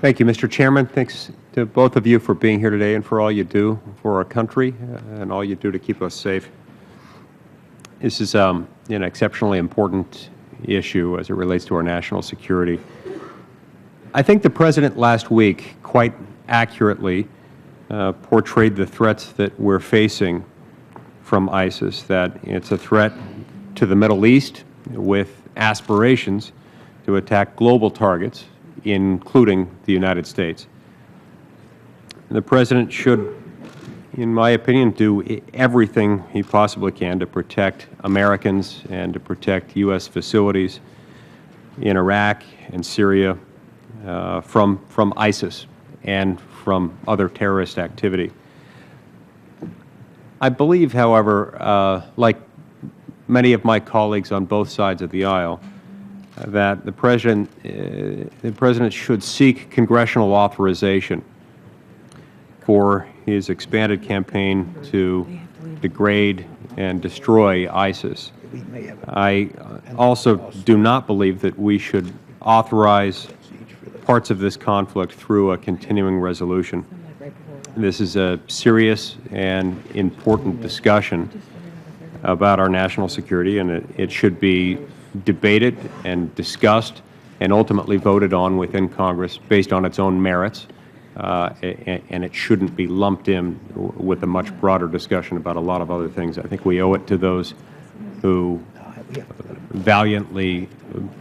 Thank you, Mr. Chairman. Thanks to both of you for being here today and for all you do for our country and all you do to keep us safe. This is an exceptionally important issue as it relates to our national security. I think the President last week quite accurately portrayed the threats that we're facing from ISIS, that it's a threat to the Middle East with aspirations to attack global targets, including the United States. The President should, in my opinion, do everything he possibly can to protect Americans and to protect U.S. facilities in Iraq and Syria from ISIS and from other terrorist activity. I believe, however, like many of my colleagues on both sides of the aisle, that the President should seek congressional authorization for his expanded campaign to degrade and destroy ISIS. I also do not believe that we should authorize parts of this conflict through a continuing resolution. This is a serious and important discussion about our national security, and it should be debated and discussed and ultimately voted on within Congress based on its own merits, and it shouldn't be lumped in with a much broader discussion about a lot of other things. I think we owe it to those who valiantly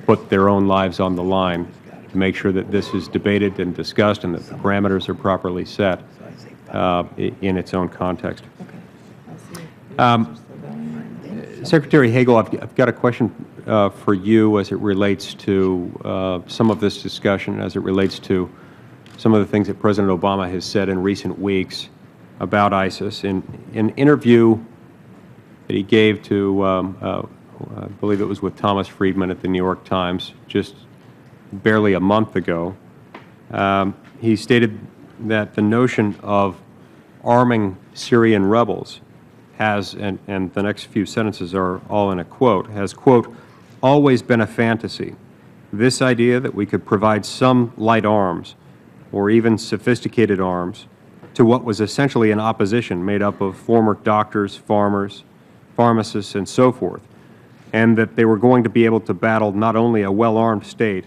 put their own lives on the line to make sure that this is debated and discussed and that the parameters are properly set in its own context. Secretary Hagel, I've got a question for you as it relates to some of this discussion, as it relates to some of the things that President Obama has said in recent weeks about ISIS. In an interview that he gave to, I believe it was with Thomas Friedman at the New York Times just barely a month ago, he stated that the notion of arming Syrian rebels has, and the next few sentences are all in a quote, has, quote, always been a fantasy. This idea that we could provide some light arms or even sophisticated arms to what was essentially an opposition made up of former doctors, farmers, pharmacists, and so forth, and that they were going to be able to battle not only a well-armed state,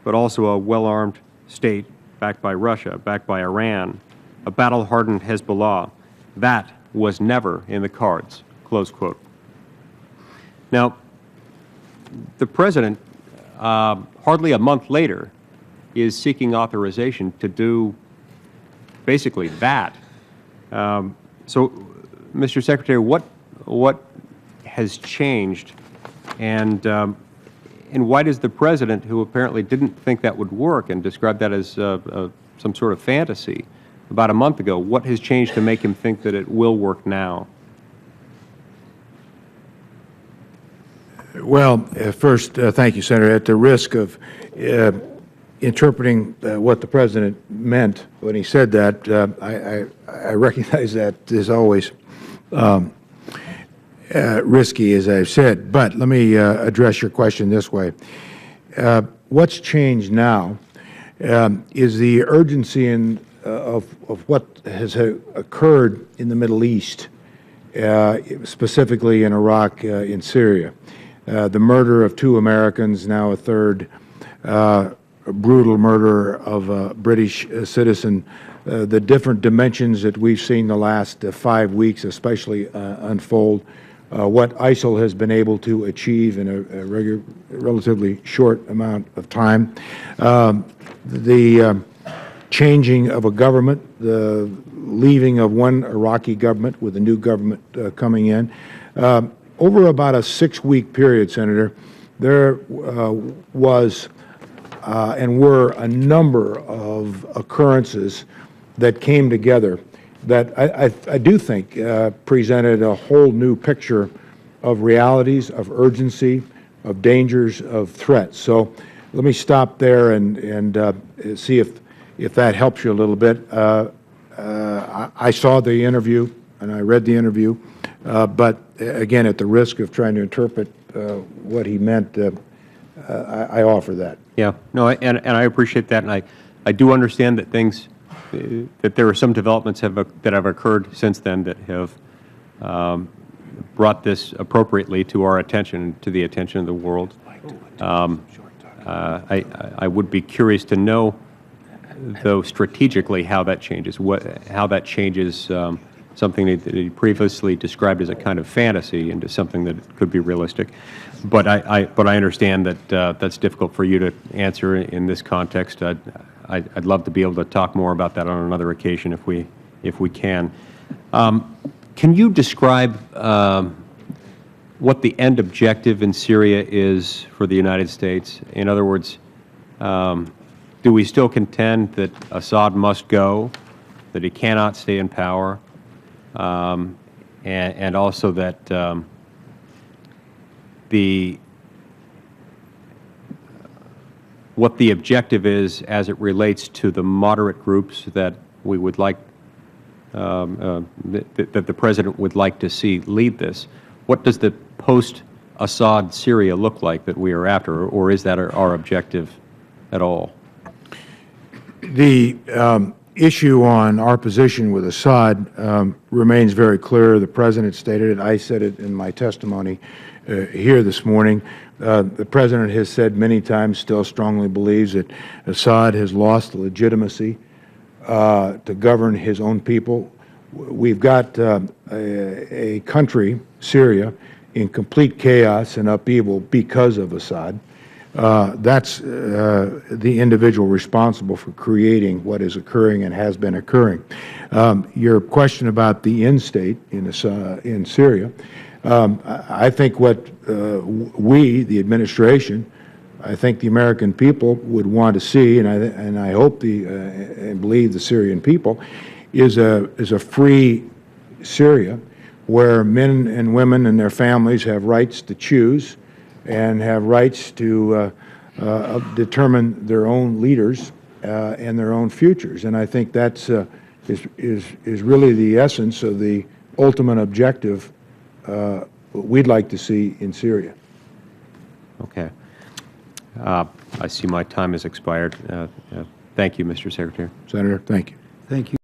but also a well-armed state backed by Russia, backed by Iran, a battle-hardened Hezbollah. That was never in the cards, close quote. Now, the President, hardly a month later, is seeking authorization to do basically that. So, Mr. Secretary, what has changed, and why does the President, who apparently didn't think that would work and described that as some sort of fantasy about a month ago, what has changed to make him think that it will work now? Well, first, thank you, Senator. At the risk of interpreting what the President meant when he said that, I recognize that is always risky, as I've said. But let me address your question this way. What's changed now is the urgency of what has occurred in the Middle East, specifically in Iraq, in Syria. The murder of 2 Americans, now a third, brutal murder of a British citizen, the different dimensions that we've seen the last 5 weeks especially unfold, what ISIL has been able to achieve in a relatively short amount of time, the changing of a government, the leaving of one Iraqi government with a new government coming in. Over about a 6-week period, Senator, there was and were a number of occurrences that came together that I do think presented a whole new picture of realities, of urgency, of dangers, of threats. So let me stop there and see if that helps you a little bit. I saw the interview and I read the interview, but again, at the risk of trying to interpret what he meant, I offer that. Yeah, no, and I appreciate that, and I do understand that that there are some developments that have occurred since then that have brought this appropriately to our attention, to the attention of the world. I would be curious to know, though, strategically how that changes, how that changes something that he previously described as a kind of fantasy into something that could be realistic. But I understand that that's difficult for you to answer in this context. I'd love to be able to talk more about that on another occasion if we can. Can you describe what the end objective in Syria is for the United States? In other words, do we still contend that Assad must go, that he cannot stay in power, and also that what the objective is as it relates to the moderate groups that we would like, that the President would like to see lead this? What does the post-Assad Syria look like that we are after, or is that our objective at all? The issue on our position with Assad remains very clear. The President stated it. I said it in my testimony here this morning. The President has said many times, still strongly believes that Assad has lost the legitimacy to govern his own people. We've got a country, Syria, in complete chaos and upheaval because of Assad. That's the individual responsible for creating what is occurring and has been occurring. Your question about the end state in Syria, I think what we, the administration, I think the American people would want to see, and I hope and believe the Syrian people, is a free Syria where men and women and their families have rights to choose and have rights to determine their own leaders and their own futures. And I think that's is really the essence of the ultimate objective we'd like to see in Syria. Okay. I see my time has expired. Thank you, Mr. Secretary. Senator, thank you. Thank you.